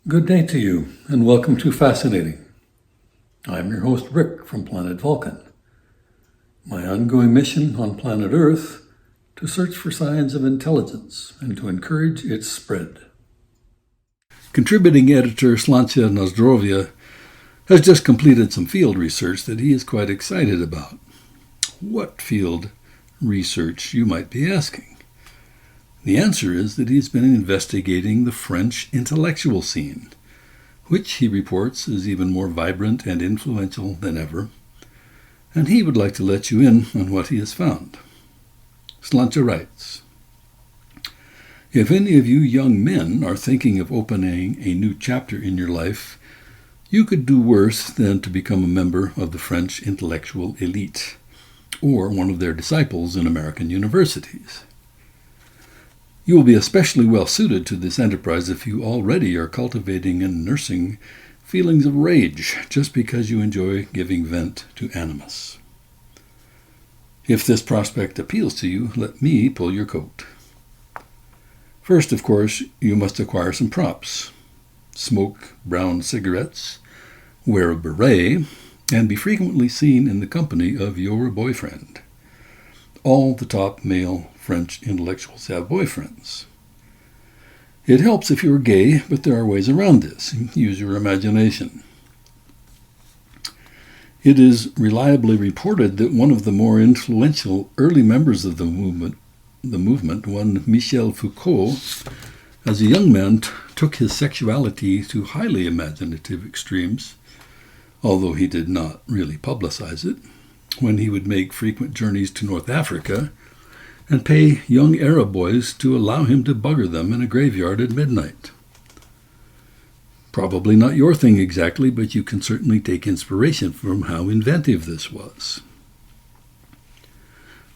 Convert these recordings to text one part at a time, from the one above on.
Good day to you, and welcome to Fascinating. I'm your host, Rick, from planet Vulcan. My ongoing mission on planet Earth to search for signs of intelligence and to encourage its spread. Contributing editor Slancia Nozdrovia has just completed some field research that he is quite excited about. What field research, you might be asking? The answer is that he's been investigating the French intellectual scene, which he reports is even more vibrant and influential than ever, and he would like to let you in on what he has found. Slancia writes, "If any of you young men are thinking of opening a new chapter in your life, you could do worse than to become a member of the French intellectual elite, or one of their disciples in American universities. You will be especially well suited to this enterprise if you already are cultivating and nursing feelings of rage just because you enjoy giving vent to animus. If this prospect appeals to you, let me pull your coat. First, of course, you must acquire some props. Smoke brown cigarettes, wear a beret, and be frequently seen in the company of your boyfriend. All the top male French intellectuals have boyfriends. It helps if you're gay, but there are ways around this. Use your imagination. It is reliably reported that one of the more influential early members of the movement, one Michel Foucault, as a young man took his sexuality to highly imaginative extremes, although he did not really publicize it, when he would make frequent journeys to North Africa and pay young Arab boys to allow him to bugger them in a graveyard at midnight. Probably not your thing exactly, but you can certainly take inspiration from how inventive this was.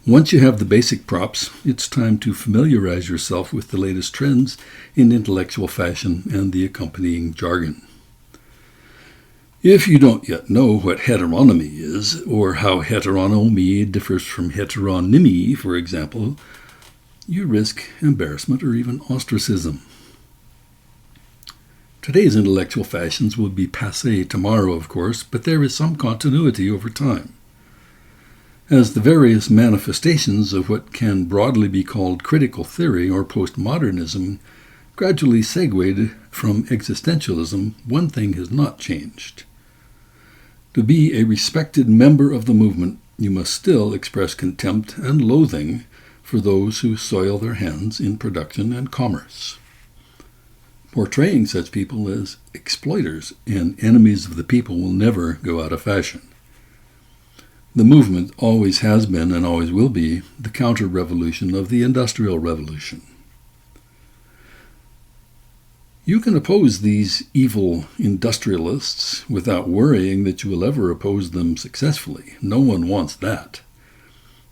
Once you have the basic props, it's time to familiarize yourself with the latest trends in intellectual fashion and the accompanying jargon. If you don't yet know what heteronomy is, or how heteronomy differs from heteronymy, for example, you risk embarrassment or even ostracism. Today's intellectual fashions will be passé tomorrow, of course, but there is some continuity over time. As the various manifestations of what can broadly be called critical theory or postmodernism gradually segued from existentialism, one thing has not changed. To be a respected member of the movement, you must still express contempt and loathing for those who soil their hands in production and commerce. Portraying such people as exploiters and enemies of the people will never go out of fashion. The movement always has been and always will be the counter-revolution of the Industrial Revolution. You can oppose these evil industrialists without worrying that you will ever oppose them successfully. No one wants that.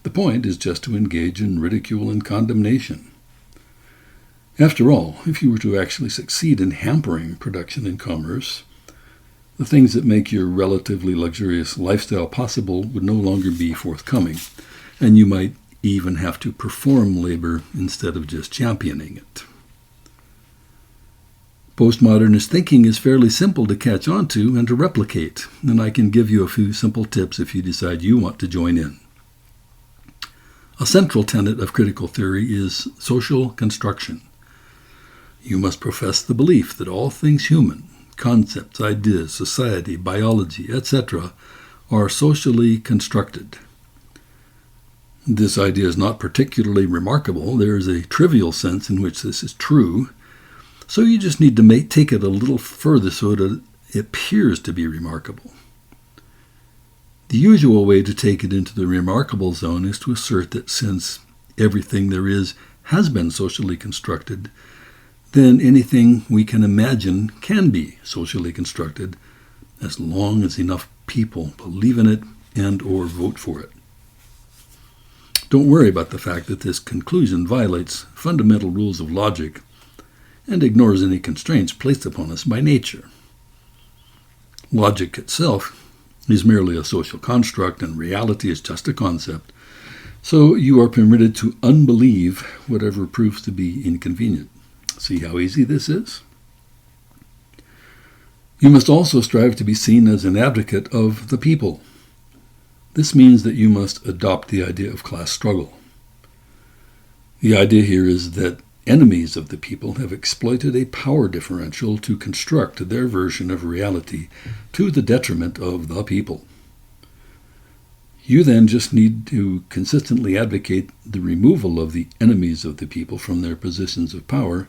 The point is just to engage in ridicule and condemnation. After all, if you were to actually succeed in hampering production and commerce, the things that make your relatively luxurious lifestyle possible would no longer be forthcoming, and you might even have to perform labor instead of just championing it. Postmodernist thinking is fairly simple to catch on to and to replicate, and I can give you a few simple tips if you decide you want to join in. A central tenet of critical theory is social construction. You must profess the belief that all things human, concepts, ideas, society, biology, etc., are socially constructed. This idea is not particularly remarkable. There is a trivial sense in which this is true, so you just need to take it a little further so that it appears to be remarkable. The usual way to take it into the remarkable zone is to assert that since everything there is has been socially constructed, then anything we can imagine can be socially constructed as long as enough people believe in it and or vote for it. Don't worry about the fact that this conclusion violates fundamental rules of logic and ignores any constraints placed upon us by nature. Logic itself is merely a social construct, and reality is just a concept, so you are permitted to unbelieve whatever proves to be inconvenient. See how easy this is? You must also strive to be seen as an advocate of the people. This means that you must adopt the idea of class struggle. The idea here is that enemies of the people have exploited a power differential to construct their version of reality to the detriment of the people. You then just need to consistently advocate the removal of the enemies of the people from their positions of power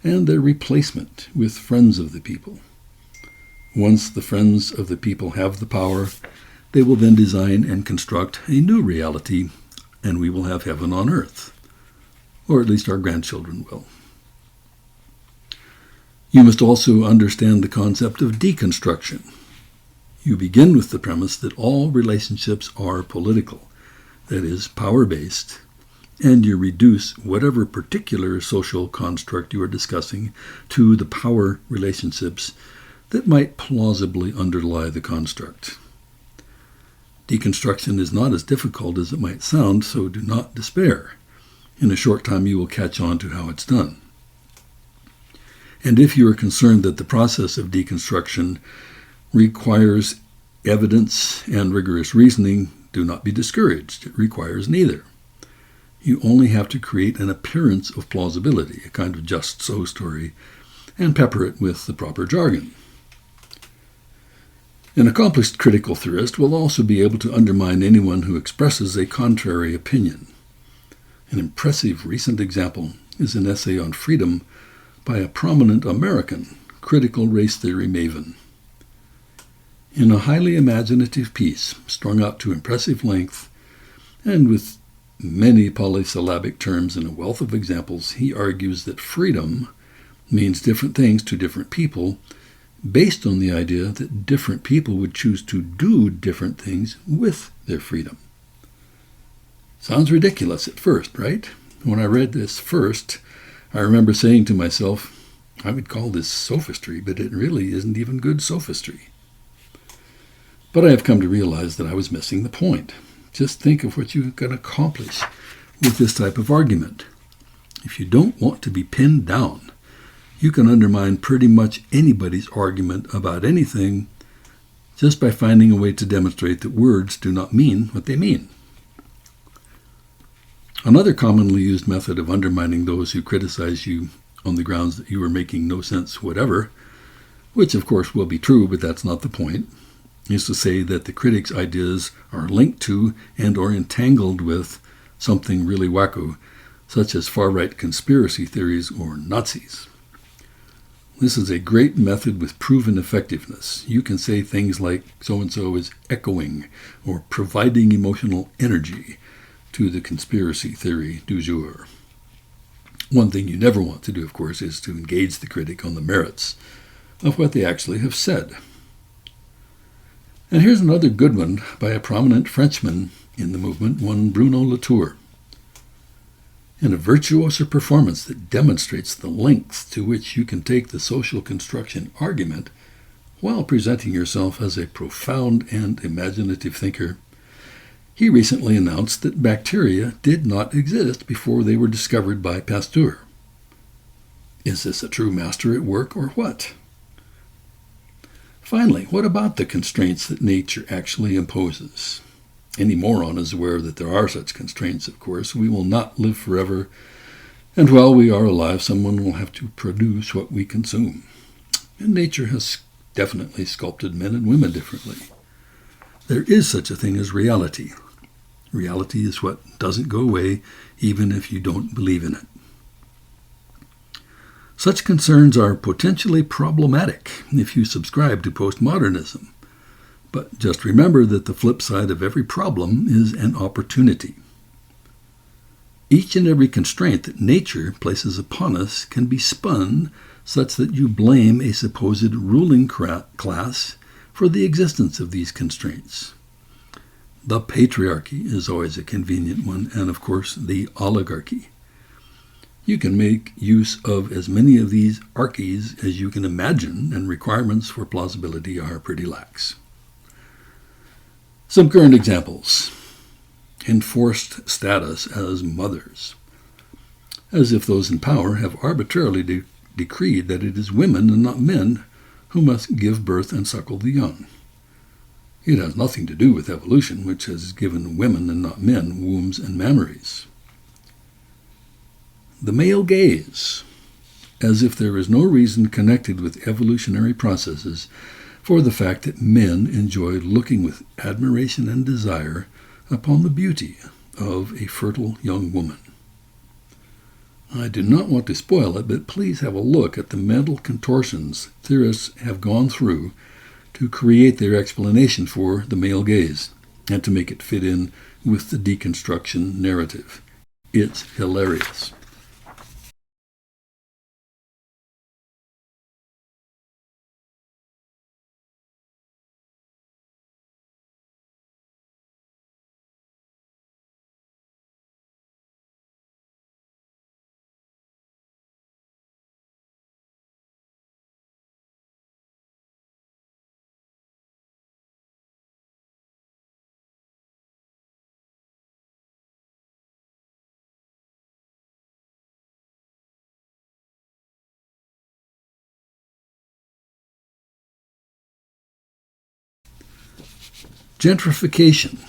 and their replacement with friends of the people. Once the friends of the people have the power, they will then design and construct a new reality, and we will have heaven on earth. Or at least our grandchildren will. You must also understand the concept of deconstruction. You begin with the premise that all relationships are political, that is, power-based, and you reduce whatever particular social construct you are discussing to the power relationships that might plausibly underlie the construct. Deconstruction is not as difficult as it might sound, so do not despair. In a short time you will catch on to how it's done. And if you are concerned that the process of deconstruction requires evidence and rigorous reasoning, do not be discouraged. It requires neither. You only have to create an appearance of plausibility, a kind of just so story, and pepper it with the proper jargon. An accomplished critical theorist will also be able to undermine anyone who expresses a contrary opinion. An impressive recent example is an essay on freedom by a prominent American critical race theory maven. In a highly imaginative piece, strung out to impressive length, and with many polysyllabic terms and a wealth of examples, he argues that freedom means different things to different people based on the idea that different people would choose to do different things with their freedom. Sounds ridiculous at first, right? When I read this first, I remember saying to myself, I would call this sophistry, but it really isn't even good sophistry. But I have come to realize that I was missing the point. Just think of what you can accomplish with this type of argument. If you don't want to be pinned down, you can undermine pretty much anybody's argument about anything just by finding a way to demonstrate that words do not mean what they mean. Another commonly used method of undermining those who criticize you on the grounds that you are making no sense whatever, which of course will be true, but that's not the point, is to say that the critic's ideas are linked to and or entangled with something really wacko, such as far-right conspiracy theories or Nazis. This is a great method with proven effectiveness. You can say things like so-and-so is echoing or providing emotional energy to the conspiracy theory du jour. One thing you never want to do, of course, is to engage the critic on the merits of what they actually have said. And here's another good one by a prominent Frenchman in the movement, one Bruno Latour. In a virtuoso performance that demonstrates the lengths to which you can take the social construction argument while presenting yourself as a profound and imaginative thinker, he recently announced that bacteria did not exist before they were discovered by Pasteur. Is this a true master at work or what? Finally, what about the constraints that nature actually imposes? Any moron is aware that there are such constraints, of course. We will not live forever, and while we are alive, someone will have to produce what we consume. And nature has definitely sculpted men and women differently. There is such a thing as reality. Reality is what doesn't go away, even if you don't believe in it. Such concerns are potentially problematic if you subscribe to postmodernism. But just remember that the flip side of every problem is an opportunity. Each and every constraint that nature places upon us can be spun such that you blame a supposed ruling class for the existence of these constraints. The patriarchy is always a convenient one, and of course the oligarchy. You can make use of as many of these archies as you can imagine, and requirements for plausibility are pretty lax. Some current examples. Enforced status as mothers, as if those in power have arbitrarily decreed that it is women and not men who must give birth and suckle the young. It has nothing to do with evolution, which has given women and not men wombs and mammaries. The male gaze, as if there is no reason connected with evolutionary processes for the fact that men enjoy looking with admiration and desire upon the beauty of a fertile young woman. I do not want to spoil it, but please have a look at the mental contortions theorists have gone through to create their explanation for the male gaze and to make it fit in with the deconstruction narrative. It's hilarious. Gentrification.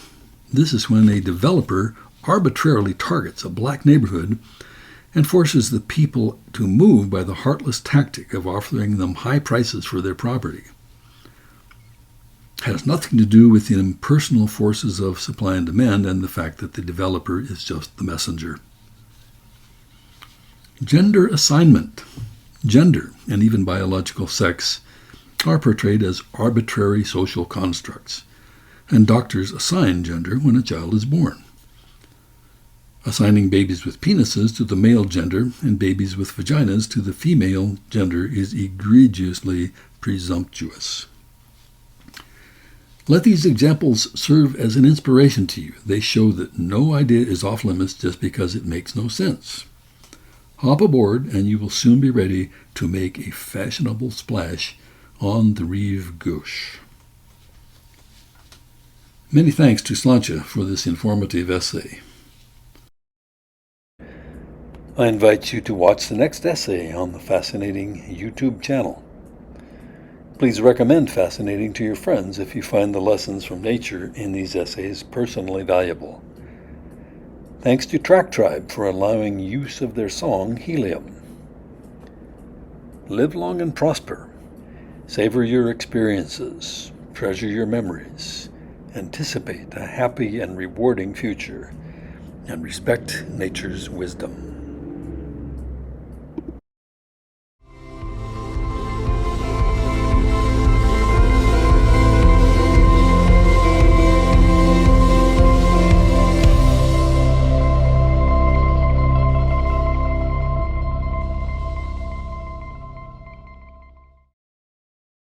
This is when a developer arbitrarily targets a black neighborhood and forces the people to move by the heartless tactic of offering them high prices for their property. It has nothing to do with the impersonal forces of supply and demand and the fact that the developer is just the messenger. Gender assignment. Gender, and even biological sex, are portrayed as arbitrary social constructs, and doctors assign gender when a child is born. Assigning babies with penises to the male gender and babies with vaginas to the female gender is egregiously presumptuous. Let these examples serve as an inspiration to you. They show that no idea is off limits just because it makes no sense. Hop aboard and you will soon be ready to make a fashionable splash on the rive gauche. Many thanks to Slancha for this informative essay. I invite you to watch the next essay on the Fascinating YouTube channel. Please recommend Fascinating to your friends if you find the lessons from nature in these essays personally valuable. Thanks to Track Tribe for allowing use of their song Helium. Live long and prosper. Savor your experiences. Treasure your memories. Anticipate a happy and rewarding future, and respect nature's wisdom.